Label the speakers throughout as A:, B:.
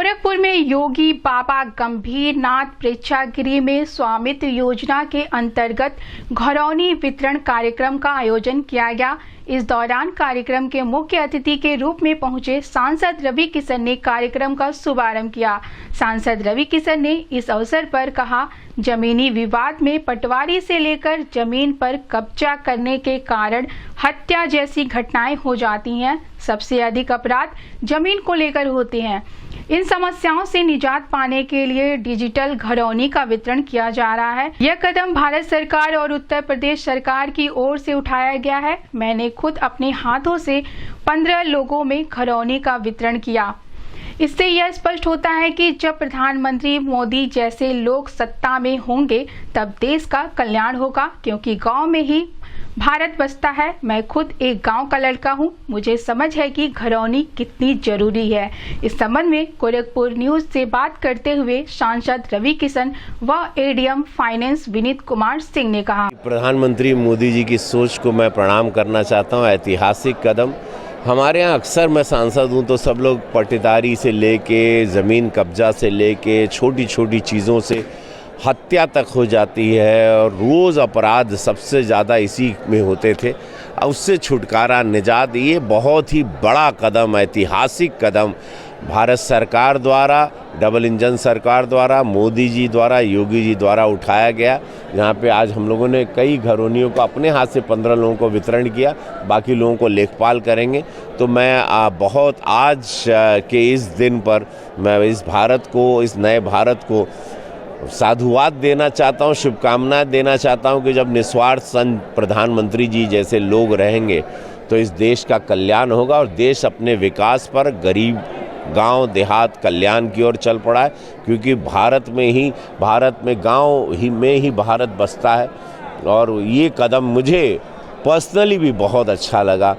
A: गोरखपुर में योगी बाबा गंभीर नाथ प्रेक्षागृह में स्वामित्व योजना के अंतर्गत घरौनी वितरण कार्यक्रम का आयोजन किया गया। इस दौरान कार्यक्रम के मुख्य अतिथि के रूप में पहुंचे सांसद रवि किशन ने कार्यक्रम का शुभारंभ किया। सांसद रवि किशन ने इस अवसर पर कहा, जमीनी विवाद में पटवारी से लेकर जमीन पर कब्जा करने के कारण हत्या जैसी घटनाएं हो जाती हैं। सबसे अधिक अपराध जमीन को लेकर होते हैं। इन समस्याओं से निजात पाने के लिए डिजिटल घरौनी का वितरण किया जा रहा है। यह कदम भारत सरकार और उत्तर प्रदेश सरकार की ओर से उठाया गया है। मैंने खुद अपने हाथों से 15 लोगों में घरौनी का वितरण किया। इससे यह स्पष्ट होता है कि जब प्रधानमंत्री मोदी जैसे लोग सत्ता में होंगे तब देश का कल्याण होगा, क्योंकि गांव में ही भारत बसता है। मैं खुद एक गांव का लड़का हूं, मुझे समझ है कि घरौनी कितनी जरूरी है। इस संबंध में गोरखपुर न्यूज से बात करते हुए सांसद रवि किशन व एडीएम फाइनेंस विनीत कुमार सिंह ने कहा,
B: प्रधानमंत्री मोदी जी की सोच को मैं प्रणाम करना चाहता हूं। ऐतिहासिक कदम। हमारे यहाँ अक्सर मैं सांसद हूँ तो सब लोग पट्टेदारी से लेके ज़मीन कब्जा से लेके छोटी छोटी चीज़ों से हत्या तक हो जाती है और रोज़ अपराध सबसे ज़्यादा इसी में होते थे। उससे छुटकारा, निजात, ये बहुत ही बड़ा कदम, ऐतिहासिक कदम भारत सरकार द्वारा, डबल इंजन सरकार द्वारा, मोदी जी द्वारा, योगी जी द्वारा उठाया गया। यहाँ पे आज हम लोगों ने कई घरौनियों को अपने हाथ से 15 लोगों को वितरण किया, बाकी लोगों को लेखपाल करेंगे। तो मैं बहुत आज के इस दिन पर मैं इस भारत को, इस नए भारत को साधुवाद देना चाहता हूँ, शुभकामनाएं देना चाहता हूँ कि जब निस्वार्थ संत प्रधानमंत्री जी जैसे लोग रहेंगे तो इस देश का कल्याण होगा और देश अपने विकास पर, गरीब गांव देहात कल्याण की ओर चल पड़ा है। क्योंकि भारत में गांव में ही भारत बसता है। और ये कदम मुझे पर्सनली भी बहुत अच्छा लगा,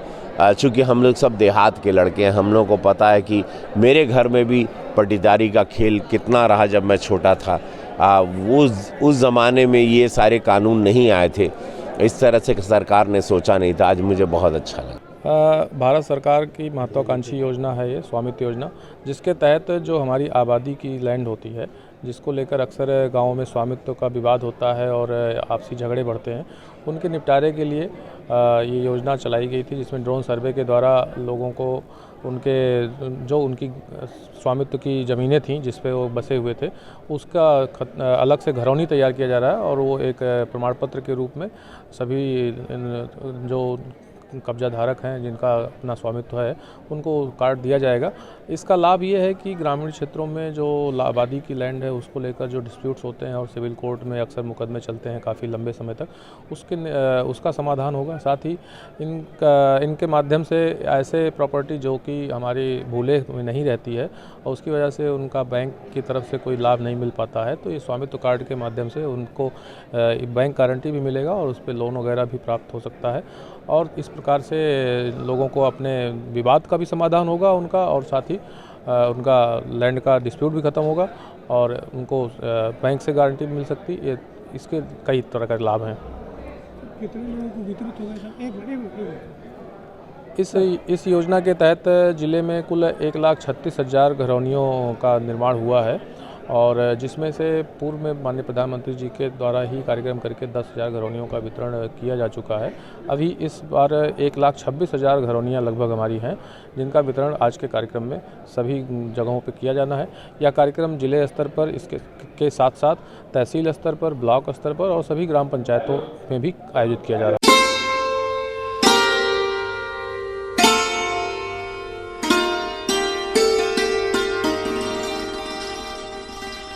B: चूँकि हम लोग सब देहात के लड़के हैं। हम लोग को पता है कि मेरे घर में भी पट्टेदारी का खेल कितना रहा जब मैं छोटा था। उस ज़माने में ये सारे कानून नहीं आए थे, इस तरह से सरकार ने सोचा नहीं था। आज मुझे बहुत अच्छा लगा।
C: भारत सरकार की महत्वाकांक्षी योजना है ये स्वामित्व योजना, जिसके तहत जो हमारी आबादी की लैंड होती है, जिसको लेकर अक्सर गाँव में स्वामित्व का विवाद होता है और आपसी झगड़े बढ़ते हैं, उनके निपटारे के लिए ये योजना चलाई गई थी, जिसमें ड्रोन सर्वे के द्वारा लोगों को उनकी स्वामित्व की ज़मीनें थीं जिस पे वो बसे हुए थे, उसका अलग से घरौनी तैयार किया जा रहा है और वो एक प्रमाण पत्र के रूप में सभी जो कब्जा धारक हैं, जिनका अपना स्वामित्व है, उनको कार्ड दिया जाएगा। इसका लाभ ये है कि ग्रामीण क्षेत्रों में जो आबादी की लैंड है उसको लेकर जो डिस्प्यूट्स होते हैं और सिविल कोर्ट में अक्सर मुकदमे चलते हैं काफ़ी लंबे समय तक, उसका समाधान होगा। साथ ही इनके माध्यम से ऐसे प्रॉपर्टी जो कि हमारी भूले में नहीं रहती है और उसकी वजह से उनका बैंक की तरफ से कोई लाभ नहीं मिल पाता है, तो ये स्वामित्व कार्ड के माध्यम से उनको बैंक गारंटी भी मिलेगा और उस पर लोन वगैरह भी प्राप्त हो सकता है। और इस प्रकार से लोगों को अपने विवाद का भी समाधान होगा उनका, और साथ ही उनका लैंड का डिस्प्यूट भी ख़त्म होगा और उनको बैंक से गारंटी भी मिल सकती है। इसके कई तरह के लाभ हैं।
D: कितने लोगों को वितरित होगा?
C: इस योजना के तहत ज़िले में कुल 1,36,000 घरौनियों का निर्माण हुआ है और जिसमें से पूर्व में माननीय प्रधानमंत्री जी के द्वारा ही कार्यक्रम करके 10,000 घरौनियों का वितरण किया जा चुका है। अभी इस बार 1,26,000 घरौनियाँ लगभग हमारी हैं, जिनका वितरण आज के कार्यक्रम में सभी जगहों पर किया जाना है। यह कार्यक्रम जिले स्तर पर, इसके साथ साथ तहसील स्तर पर, ब्लॉक स्तर पर और सभी ग्राम पंचायतों में भी आयोजित किया जा रहा है।